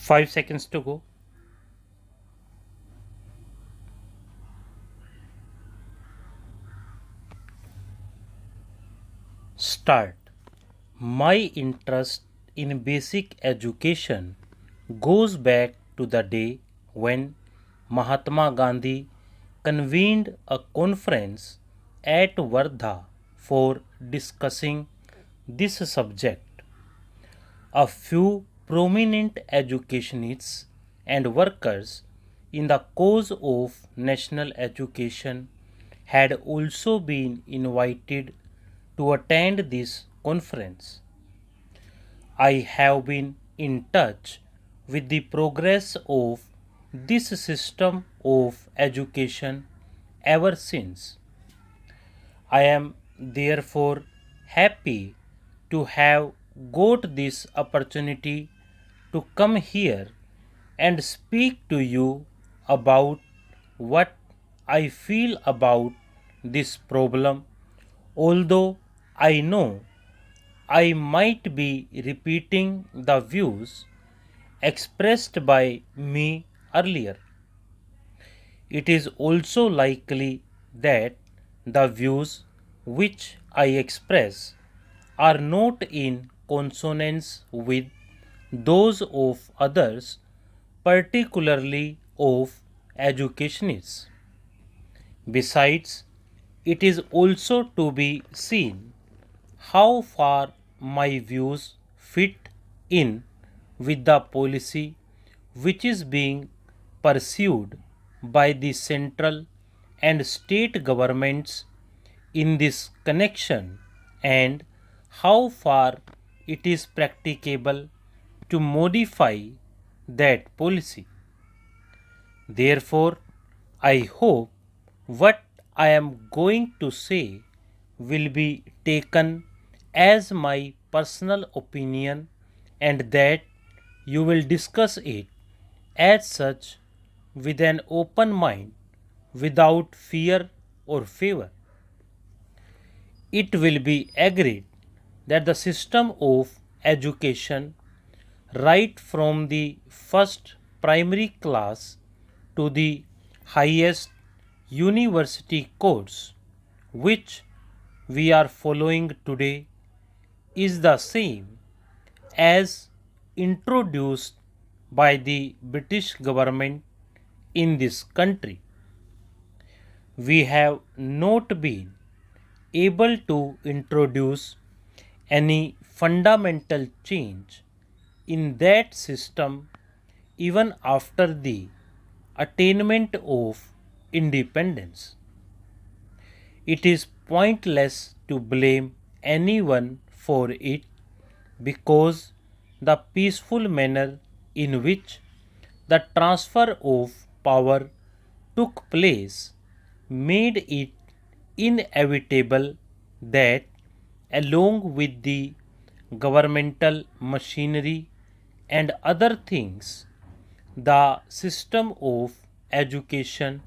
5 seconds to go. Start. My interest in basic education goes back to the day when Mahatma Gandhi convened a conference at Wardha for discussing this subject. A few prominent educationists and workers in the cause of national education had also been invited to attend this conference. I have been in touch with the progress of this system of education ever since. I am therefore happy to have got this opportunity to come here and speak to you about what I feel about this problem, although I know I might be repeating the views expressed by me earlier. It is also likely that the views which I express are not in consonance with those of others, particularly of educationists. Besides, it is also to be seen how far my views fit in with the policy which is being pursued by the central and state governments in this connection, and how far it is practicable to modify that policy. Therefore, I hope what I am going to say will be taken as my personal opinion and that you will discuss it as such with an open mind without fear or favor. It will be agreed that the system of education, right from the first primary class to the highest university course, which we are following today, is the same as introduced by the British government in this country. We have not been able to introduce any fundamental change in that system even after the attainment of independence. It is pointless to blame anyone for it because the peaceful manner in which the transfer of power took place made it inevitable that, along with the governmental machinery and other things, the system of education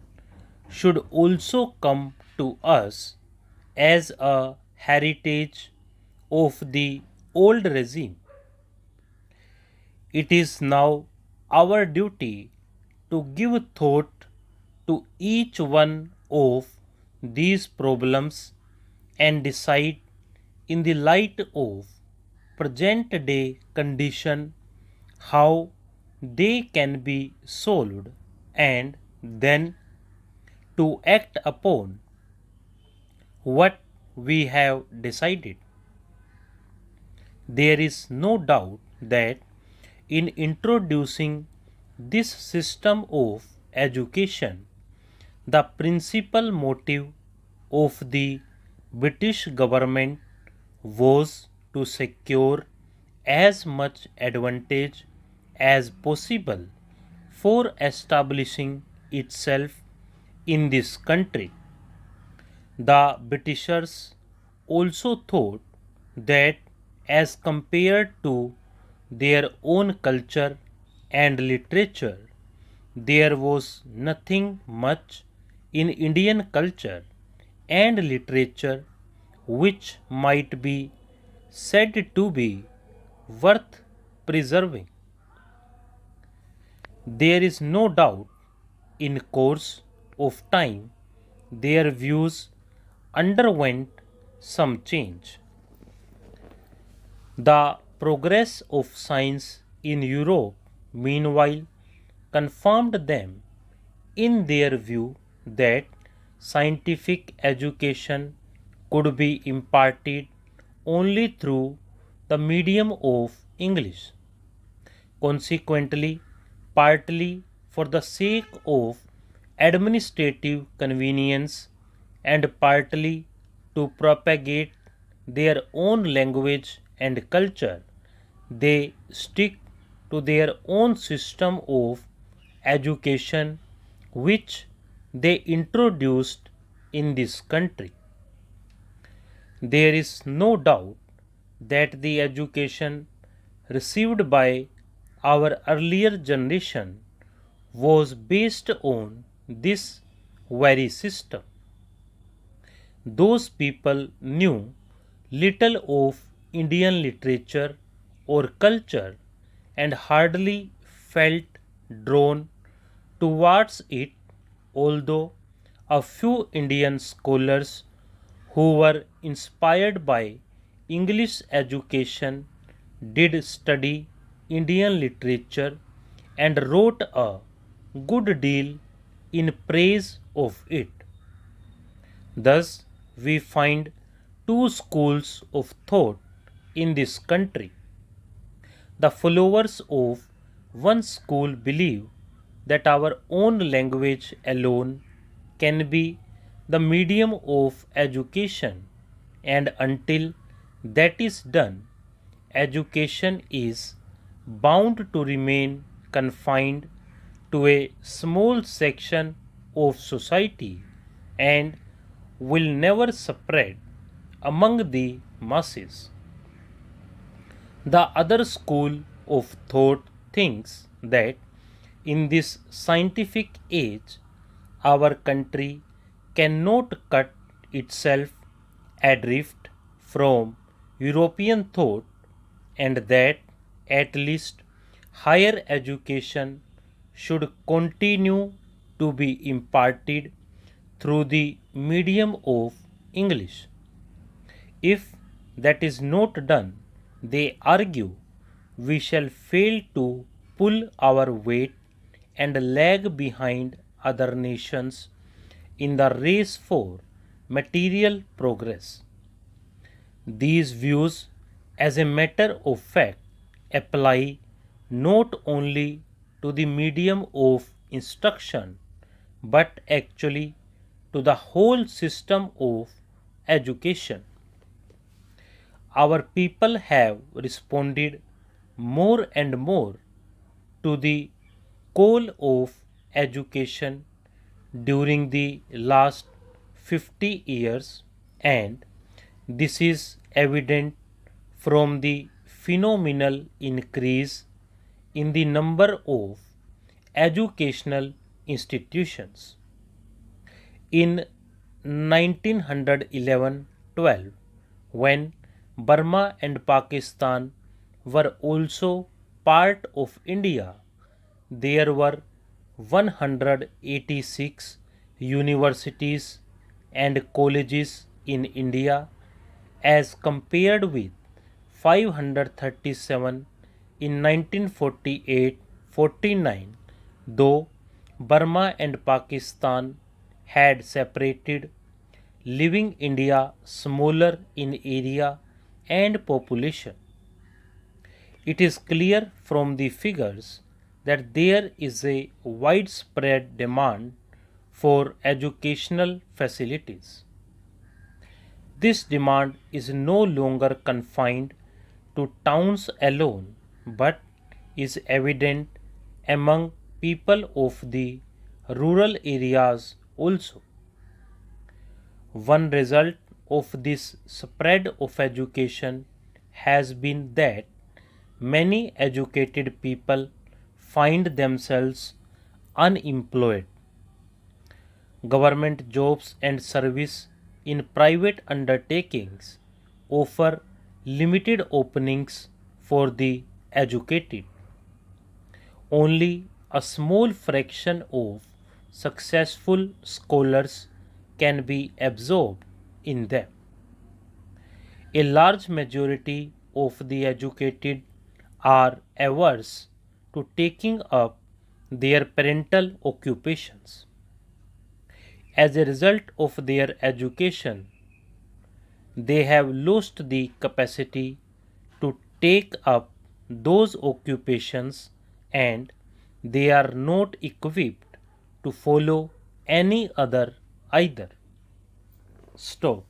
should also come to us as a heritage of the old regime. It is now our duty to give thought to each one of these problems and decide in the light of present day condition how they can be solved, and then to act upon what we have decided. There is no doubt that in introducing this system of education, the principal motive of the British government was to secure as much advantage as possible for establishing itself in this country. The Britishers also thought that, as compared to their own culture and literature, there was nothing much in Indian culture and literature which might be said to be worth preserving. There is no doubt in course of time their views underwent some change. The progress of science in Europe, meanwhile, confirmed them in their view that scientific education could be imparted only through the medium of English. Consequently, partly for the sake of administrative convenience and partly to propagate their own language and culture, they stick to their own system of education which they introduced in this country. There is no doubt that the education received by our earlier generation was based on this very system. Those people knew little of Indian literature or culture and hardly felt drawn towards it, although a few Indian scholars who were inspired by English education did study Indian literature and wrote a good deal in praise of it. Thus, we find two schools of thought in this country. The followers of one school believe that our own language alone can be the medium of education, and until that is done, education is bound to remain confined to a small section of society and will never spread among the masses. The other school of thought thinks that in this scientific age, our country cannot cut itself adrift from European thought and that at least higher education should continue to be imparted through the medium of English. If that is not done, they argue, we shall fail to pull our weight and lag behind other nations in the race for material progress. These views, as a matter of fact, apply not only to the medium of instruction but actually to the whole system of education. Our people have responded more and more to the call of education during the last 50 years, and this is evident from the phenomenal increase in the number of educational institutions. In 1911-12, when Burma and Pakistan were also part of India, there were 186 universities and colleges in India as compared with 537 in 1948-49, though Burma and Pakistan had separated, leaving India smaller in area and population. It is clear from the figures that there is a widespread demand for educational facilities. This demand is no longer confined to towns alone but is evident among people of the rural areas also. One result of this spread of education has been that many educated people find themselves unemployed. Government jobs and service in private undertakings offer limited openings for the educated. Only a small fraction of successful scholars can be absorbed in them. A large majority of the educated are averse to taking up their parental occupations. As a result of their education, they have lost the capacity to take up those occupations and they are not equipped to follow any other either. Stop.